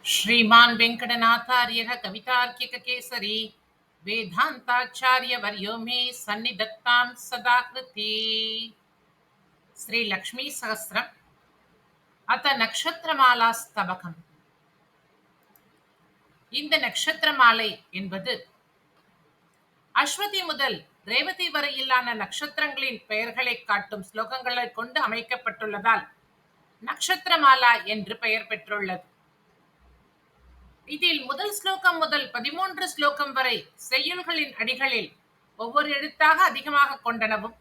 श्रीमान् वेङ्कटनाथार्यः कवितार्किककेसरी वेदान्ताचार्यवर्यो मे सन्निधत्तां सदा कृती। श्रीलक्ष्मीसहस्रम् अथ நட்சத்திரமாலாஸ்தபகம். இந்த நட்சத்திரமாலை என்பது அஸ்வதி முதல் ரேவதி வரையிலான நட்சத்திரங்களின் பெயர்களை காட்டும் ஸ்லோகங்களை கொண்டு அமைக்கப்பட்டுள்ளதால் நட்சத்திரமாலா என்று பெயர் பெற்றுள்ளது. இதில் முதல் ஸ்லோகம் முதல் 13 ஸ்லோகம் வரை செய்யுள்களின் அடிகளில் ஒவ்வொரு எழுத்தாக அதிகமாக கொண்டனவும்,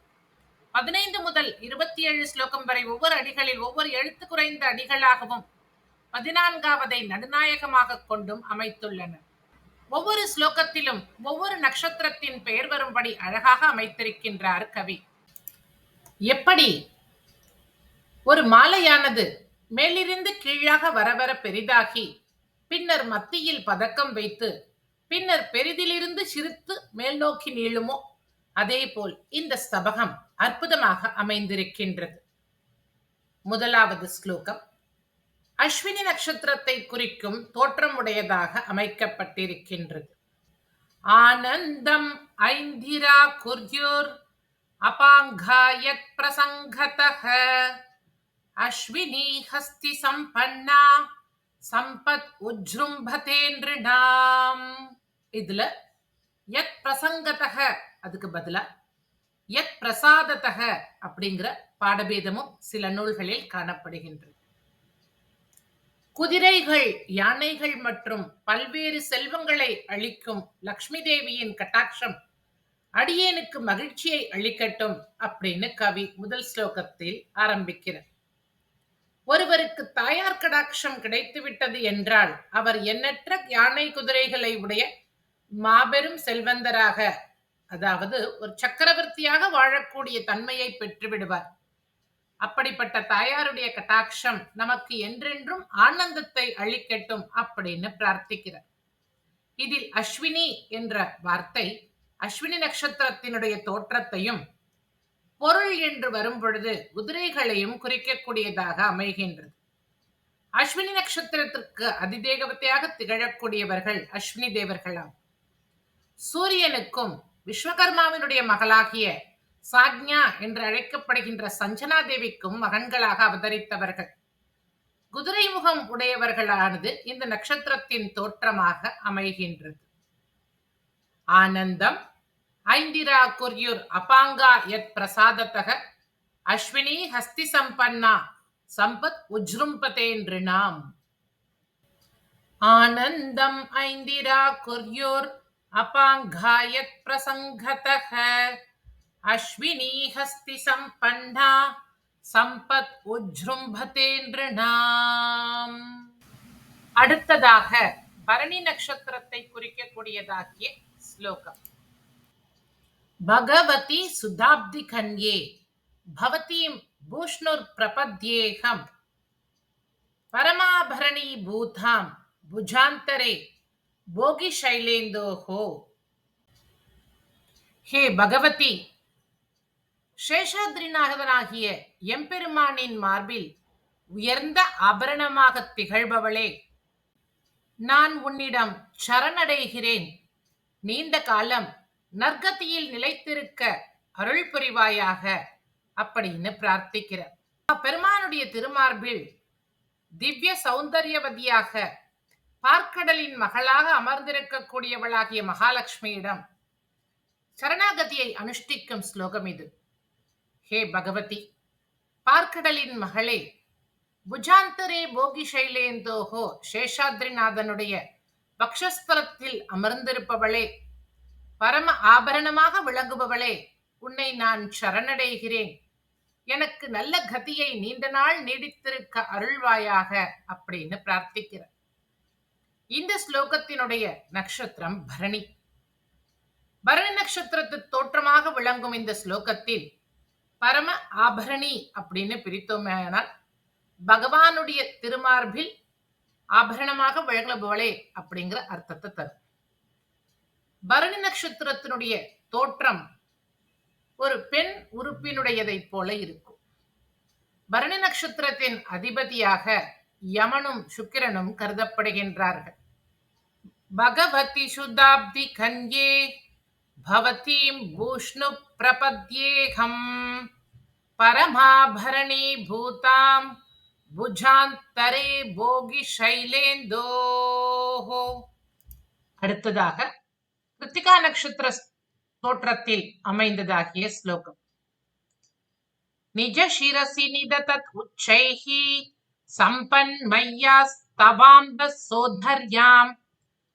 15 முதல் 27 ஸ்லோகம் வரை ஒவ்வொரு அடிகளில் ஒவ்வொரு எழுத்து குறைந்த அடிகளாகவும், 14வதை நடுநாயகமாக கொண்டும் அமைத்துள்ளன. ஒவ்வொரு ஸ்லோகத்திலும் ஒவ்வொரு நட்சத்திரத்தின் பெயர் வரும்படி அழகாக அமைத்திருக்கின்றார் கவி. எப்படி ஒரு மாலையானது மேலிருந்து கீழாக வரவர பெரிதாகி பின்னர் மத்தியில் பதக்கம் வைத்து பின்னர் பெரிதிலிருந்து சிரித்து மேல் நோக்கி நீளுமோ, அதேபோல் இந்த ஸ்தபகம் அற்புதமாக அமைந்திருக்கின்றது. முதலாவது ஸ்லோகம் அஸ்வினி நட்சத்திரத்தை குறிக்கும் தோற்றமுடையதாக அமைக்கப்பட்டிருக்கின்றது. ஆனந்தம் ஐந்திரா குர்யூர் அபாங்காயத் பிரசங்கதஹ அஸ்வினி ஹஸ்தி சம்பன்னா சம்பத் உஜ்ரும்பதேன்றினாம். இதுல யத் பிரசங்கதஹ அதுக்கு பதிலா யத் பிரசாததஹ அப்படிங்கிற பாடபேதமும் சில நூல்களில் காணப்படுகின்றது. குதிரைகள், யானைகள் மற்றும் பல்வேறு செல்வங்களை அளிக்கும் லக்ஷ்மி தேவியின் கட்டாட்சம் அடியேனுக்கு மகிழ்ச்சியை அளிக்கட்டும் அப்படின்னு கவி முதல் ஸ்லோகத்தில் ஆரம்பிக்கிறார். ஒருவருக்கு தாயார் கடாட்சம் கிடைத்துவிட்டது என்றால் அவர் எண்ணற்ற யானை குதிரைகளை உடைய மாபெரும் செல்வந்தராக, அதாவது ஒரு சக்கரவர்த்தியாக வாழக்கூடிய தன்மையை பெற்று விடுவார். அப்படிப்பட்ட தாயாருடைய கட்டாட்சம் நமக்கு என்றென்றும் ஆனந்தத்தை அளிக்கட்டும் அப்படின்னு பிரார்த்திக்கிறார். இதில் அஸ்வினி என்ற வார்த்தை அஸ்வினி நட்சத்திரத்தினுடைய தோற்றத்தையும், பொருள் என்று வரும் பொழுது குதிரைகளையும் குறிக்கக்கூடியதாக அமைகின்றது. அஸ்வினி நட்சத்திரத்திற்கு அதிதேவதையாக திகழக்கூடியவர்கள் அஸ்வினி தேவர்களாம். சூரியனுக்கும் விஸ்வகர்மாவினுடைய மகளாகிய சாக்ஞா என்று அழைக்கப்படுகின்ற சஞ்சனா தேவிக்கும் மகன்களாக அவதரித்தவர்கள். குதிரை முகம் உடையவர்களானது இந்த நட்சத்திரத்தின் தோற்றமாக அமைகின்றது. ஆனந்தம் ஐந்திரா குர்யூர் அபாங்கா யத் பிரசாததக அஸ்வினி ஹஸ்தி சம்பன்னா சம்பத் உஜ்ரும்பதேன்றினாம். ஆனந்தம் ஐந்திரா குர்யூர் அபாங்கா யத் பிரசங்கதக அஸ்வினி ஹஸ்தி சம்பன்னா சம்பத் உஜ்ரும்பதேன்றினாம். அடுத்ததாக பரணி நட்சத்திரத்தை குறிக்கக்கூடியதாகிய ஸ்லோகம். பகவதி சுதாப்தி கன்யே பவதீம் பூஷ்ணுர் பிரபத்யேகம் பரமாபரணி பூதாம் புஜாந்தரே போகி சைலேந்தோஹோ. ஹே பகவதி, சேஷாத்ரிநாதனாகிய எம்பெருமானின் மார்பில் உயர்ந்த ஆபரணமாக திகழ்பவளே, நான் உன்னிடம் சரணடைகிறேன். நீண்ட காலம் நற்கதியில் நிலைத்திருக்க அருள் புரிவாயாக அப்படின்னு பிரார்த்திக்கிறார். பெருமானுடைய திருமார்பில் திவ்ய சௌந்தர்யவதியாக பார்க்கடலின் மகளாக அமர்ந்திருக்கக்கூடியவளாகிய மகாலட்சுமியிடம் சரணாகதியை அனுஷ்டிக்கும் ஸ்லோகம் இது. ஹே பகவதி, பார்க்கடலின் மகளே, புஜாந்தரே போகி சைலேந்தோஹோ, சேஷாத்ரிநாதனுடைய பக்ஷஸ்தலத்தில் அமர்ந்திருப்பவளே, பரம ஆபரணமாக விளங்குபவளே, உன்னை நான் சரணடைகிறேன். எனக்கு நல்ல கதியை நீண்ட நாள் நீடித்திருக்க அருள்வாயாக அப்படின்னு பிரார்த்திக்கிறார். இந்த ஸ்லோகத்தினுடைய நட்சத்திரம் பரணி. பரணி நட்சத்திரத்து தோற்றமாக விளங்கும் இந்த ஸ்லோகத்தில் பரம ஆபரணி அப்படின்னு பிரித்தோமேனால் பகவானுடைய திருமார்பில் ஆபரணமாக விளங்குபவளே அப்படிங்கிற அர்த்தத்தை தரும். பரணி நட்சத்திரத்தினுடைய தோற்றம் ஒரு பெண் உறுப்பினுடையதை போல இருக்கும். பரணி நட்சத்திரத்தின் அதிபதியாக யமனும் சுக்கிரனும் கருதப்படுகின்றார்கள். பகவதி சுதாப்தி கன்யே பவதீம் பூஷ்ணு பிரபத்யேகம் பரமாபரணி பூதாம் புஜாந்தரே போகி சைலேந்தோஹோ. அடுத்ததாக கிருத்திகா நட்சத்திர தோற்றத்தில் அமைந்ததாகிய ஸ்லோகம். நிஜ சிரசி நிததத் உச்சைஹி சம்பன்மய்யாஸ்தவாம்ப சோதர்யாம்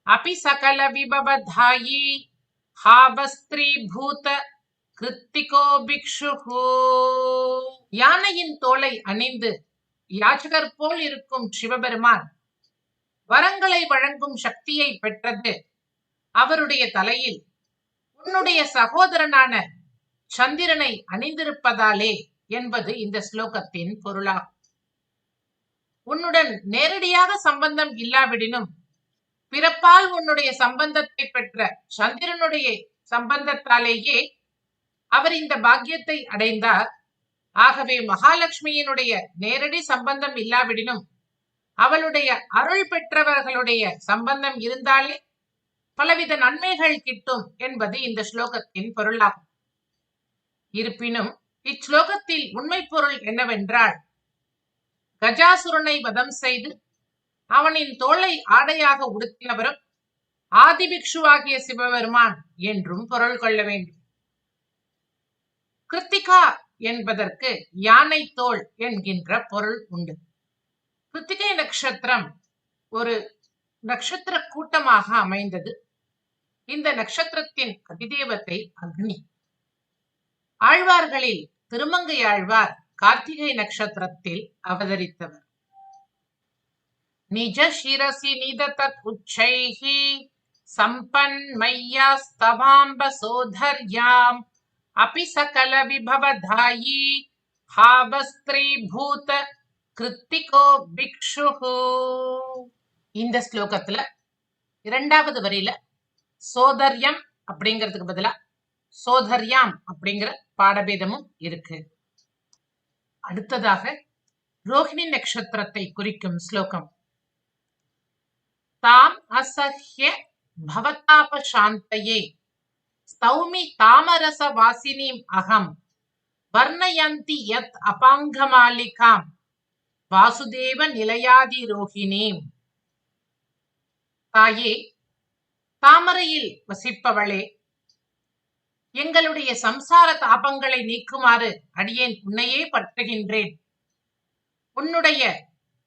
அபி சகல விபவதாயி ஹாவஸ்திரீ பூத கிருத்திகோ பிக்ஷுஹு. யானையின் தோலை அணிந்து யாச்சகர் போல் இருக்கும் சிவபெருமான் வரங்களை வழங்கும் சக்தியை பெற்றது அவருடைய தலையில் உன்னுடைய சகோதரனான சந்திரனை அணிந்திருப்பதாலே என்பது இந்த ஸ்லோகத்தின் பொருளாகும். உன்னுடன் நேரடியாக சம்பந்தம் இல்லாவிடினும் பிறப்பால் உன்னுடைய சம்பந்தத்தை பெற்ற சந்திரனுடைய சம்பந்தத்தாலேயே அவர் இந்த பாக்கியத்தை அடைந்தார். ஆகவே மகாலட்சுமியினுடைய நேரடி சம்பந்தம் இல்லாவிடினும் அவளுடைய அருள் பெற்றவர்களுடைய சம்பந்தம் இருந்தாலே பலவித நன்மைகள் கிட்டும் என்பது இந்த ஸ்லோகத்தின் பொருளாகும். இருப்பினும் இச்லோகத்தில் உண்மை பொருள் என்னவென்றால், கஜாசுரனை வதம் செய்து அவனின் தோளை ஆடையாக உடுத்தினவரும் ஆதிபிக்ஷுவாகிய சிவபெருமான் என்றும் பொருள் கொள்ள வேண்டும். கிருத்திகா என்பதற்கு யானை தோல் என்கின்ற பொருள் உண்டு. கிருத்திகை நட்சத்திரம் ஒரு நட்சத்திர கூட்டமாக அமைந்தது. இந்த நட்சத்திரத்தின் அதிதேவத்தை அக்னி. ஆழ்வார்களில் திருமங்கை ஆழ்வார் கார்த்திகை நட்சத்திரத்தில் அவதரித்தவர். நிஜ சிரசி நிததத் உச்சைஹி சம்பன்மய்யாஸ்தவாம்ப சோதர்யாம் அபி சகல விபவதாயி ஹாவஸ்திரீ பூத கிருத்திகோ பிக்ஷுஹு. இந்த ஸ்லோகத்துல இரண்டாவது வரியில சோதர்யம் அப்படிங்கிறதுக்கு பதிலா சோதர்யாம் அப்படிங்கிற பாடபேதமும் இருக்கு. அடுத்ததாக ரோஹிணி நட்சத்திரத்தை குறிக்கும் ஸ்லோகம். தாம் அசஹ்ய பவதாப சாந்தயே ஸ்தௌமி தாமரச வாசினீம் அகம் வர்ணயந்தி யத் அபாங்கமாலிகாம் வாசுதேவ நிலையாதி ரோஹிணீம். தாயே, தாமரையில் வசிப்பவளே, எங்களுடைய சம்சார தாபங்களை நீக்குமாறு அடியேன் உன்னையே பற்றுகின்றேன். உன்னுடைய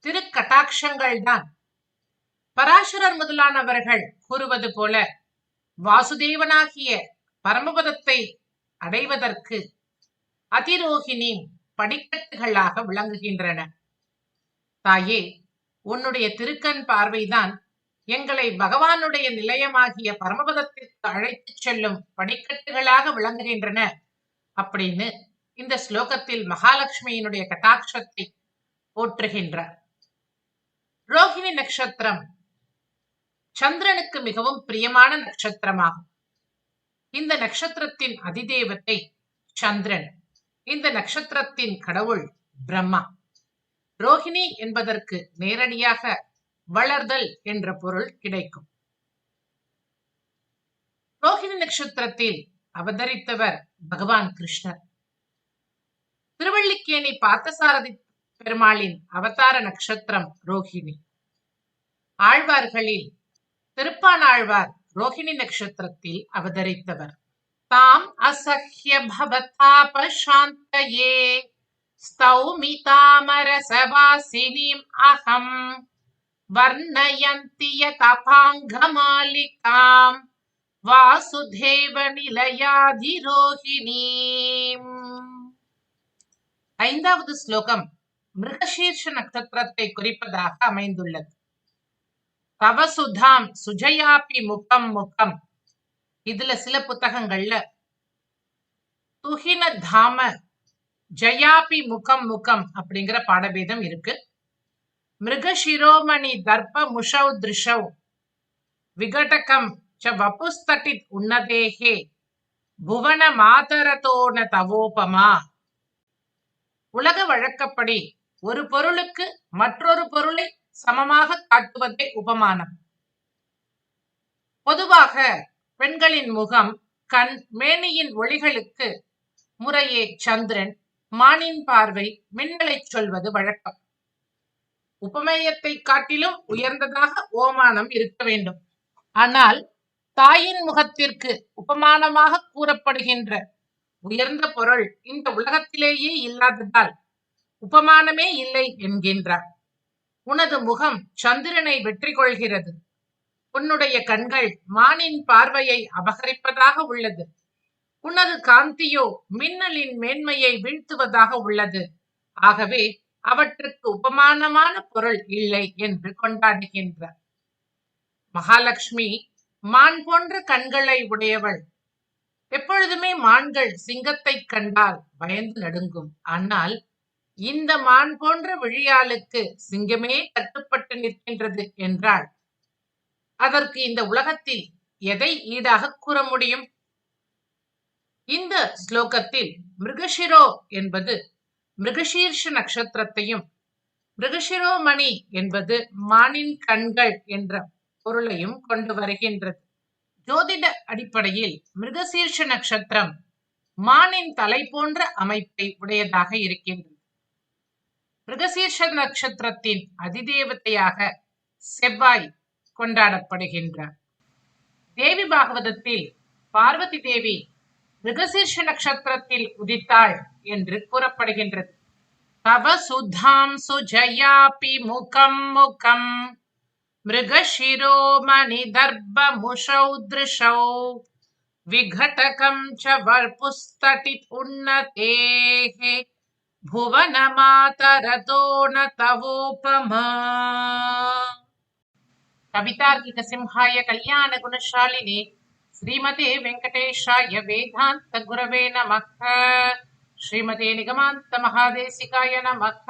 திருக்கட்டாட்சங்கள் தான் பராசரர் முதலானவர்கள் கூறுவது போல வாசுதேவனாகிய பரமபதத்தை அடைவதற்கு அதிரோகிணி படிக்கட்டுகளாக விளங்குகின்றன. தாயே, உன்னுடைய திருக்கண் பார்வைதான் எங்களை பகவானுடைய நிலையமாகிய பரமபதத்திற்கு அழைத்துச் செல்லும் படிக்கட்டுகளாக விளங்குகின்றன அப்படின்னு இந்த ஸ்லோகத்தில் மகாலட்சுமியினுடைய கட்டாட்சத்தை போற்றுகின்றார். ரோஹிணி நட்சத்திரம் சந்திரனுக்கு மிகவும் பிரியமான நட்சத்திரமாகும். இந்த நட்சத்திரத்தின் அதிதேவத்தை சந்திரன். இந்த நட்சத்திரத்தின் கடவுள் பிரம்மா. ரோஹிணி என்பதற்கு நேரடியாக வளர்தல் என்ற பொருள் கிடைக்கும். ரோஹிணி நட்சத்திரத்தில் அவதரித்தவர் பகவான் கிருஷ்ணர். திருவள்ளிக்கேணி பார்த்தசாரதி பெருமாளின் அவதார நட்சத்திரம் ரோஹிணி. ஆழ்வார்களில் திருப்பானாழ்வார் ரோஹிணி நட்சத்திரத்தில் அவதரித்தவர். தாம் அசஹ்ய பவதாப சாந்தயே ஸ்தௌமி தாமரசவாசினீம் அகம் வர்ணயந்தி யதாபாங்கமாலிகாம் வாசுதேவ நிலையாதி ரோஹிணீம். ஐந்தாவது ஸ்லோகம் மிருகசீர்ஷ நட்சத்திரத்தை குறிப்பதாக அமைந்துள்ளது. தவசுதாம் சுஜயாபி முகம் முகம். இதுல சில புத்தகங்கள்ல துஹின தாம ஜயாபி முகம் முகம் அப்படிங்கிற பாடபேதம் இருக்கு. மிருகசிரோமணி தர்ப முஷௌ திருஷௌ விகடகம் ச வபுஸ்தட்டித் உன்னதேஹே புவன மாதரதோன தவோபமா. உலக வழக்கப்படி ஒரு பொருளுக்கு மற்றொரு பொருளை சமமாக காட்டுவதே உபமானம். பொதுவாக பெண்களின் முகம், கண், மேனியின் ஒளிகளுக்கு முறையே சந்திரன், மானின் பார்வை, மின்னலைச் சொல்வது வழக்கம். உபமேயத்தை காட்டிலும் உயர்ந்ததாக ஓமானம் இருக்க வேண்டும். ஆனால் தாயின் முகத்திற்கு உபமானமாக கூறப்படுகின்ற உயர்ந்த பொருள் இந்த உலகத்திலேயே இல்லாததால் உபமானமே இல்லை என்கின்றார். உனது முகம் சந்திரனை வெற்றி கொள்கிறது. உன்னுடைய கண்கள் மானின் பார்வையை அபகரிப்பதாக உள்ளது. உனது காந்தியோ மின்னலின் மேன்மையை வீழ்த்துவதாக உள்ளது. ஆகவே அவற்றுக்கு உபமானமான பொருள் இல்லை என்று கொண்டாடுகின்றார். மகாலட்சுமி மான் போன்ற கண்களை உடையவள். எப்பொழுதுமே மான்கள் சிங்கத்தை கண்டால் பயந்து நடுங்கும். ஆனால் இந்த மான் போன்ற விழியாளுக்கு சிங்கமே கட்டுப்பட்டு நிற்கின்றது என்றால் அதற்கு இந்த உலகத்தில் எதை ஈடாக கூற முடியும்? இந்த ஸ்லோகத்தில் மிருகஷிரோ என்பது மிருகசீர்ஷ நட்சத்திரத்தையும், மிருகஷிரோமணி என்பது மானின் கண்கள் என்ற பொருளையும் கொண்டு வருகின்றது. ஜோதிட அடிப்படையில் மிருகசீர்ஷ நட்சத்திரம் மானின் தலை போன்ற அமைப்பை உடையதாக இருக்கின்றது. மிருகசீர்ஷ நட்சத்திரத்தின் அதிதேவதையாக செவ்வாய் கொண்டாடப்படுகின்றார். தேவி பாகவதத்தில் பார்வதி தேவி மிருகசீர்ஷ நட்சத்திரத்தில் உதித்தாள் என்று கூறப்படுகின்றது. தவ சுத்தாம் சுஜயாபி முகம் முகம் மிருகஷிரோமணி தர்ப முஷௌ திருஷௌ விகடகம் ச வர்புஸ்தடித் உன்னதேஹே புவன மாதரதோ ந தவோபமா. கவிதார்க்கிக சிம்ஹாய கல்யாண குணசாலினே ஸ்ரீமதே வெங்கடேஷாய வேதாந்த குரவே நமः. ஸ்ரீமதே நிகமாந்த மகாதேசிகாய நமः.